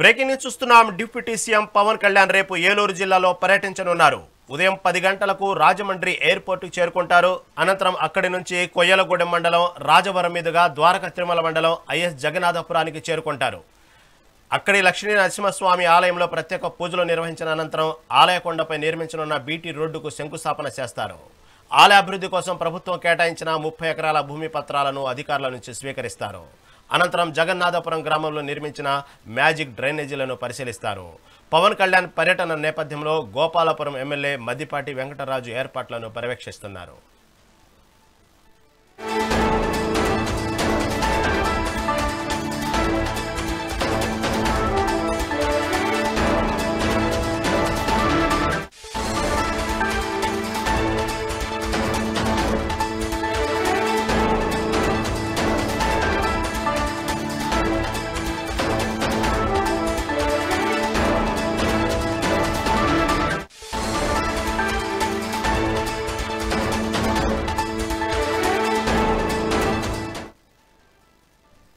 Breaking news చూస్తున్నాం. Deputy CM Pawan Kalyan రేపు ఏలూరు జిల్లాలో పర్యటించనున్నారు. ఉదయం 10 గంటలకు రాజమండ్రి ఎయిర్పోర్టుకు చేరుకుంటారు. అనంతరం అక్కడి నుంచి కొయ్యలగూడెం మండలం రాజవరం మీదుగా ద్వారకా తిరుమల మండలం ఐఎస్ జగన్నాథపురానికి చేరుకుంటారు. అక్కడి లక్ష్మీ నరసింహస్వామి ఆలయంలో ప్రత్యేక పూజలు నిర్వహించిన అనంతరం ఆలయకొండపై నిర్మించనున్న బీటీ రోడ్డుకు శంకుస్థాపన చేస్తారు. ఆలయ అభివృద్ధి కోసం ప్రభుత్వం కేటాయించిన 30 ఎకరాల భూమి పత్రాలను అధికారుల నుంచి స్వీకరిస్తారు. అనంతరం జగన్నాథపురం గ్రామంలో నిర్మించిన మ్యాజిక్ డ్రైనేజీలను పరిశీలిస్తారు. పవన్ కళ్యాణ్ పర్యటన నేపథ్యంలో గోపాలపురం ఎమ్మెల్యే మద్దిపాటి వెంకటరాజు ఏర్పాట్లను పర్యవేక్షిస్తున్నారు.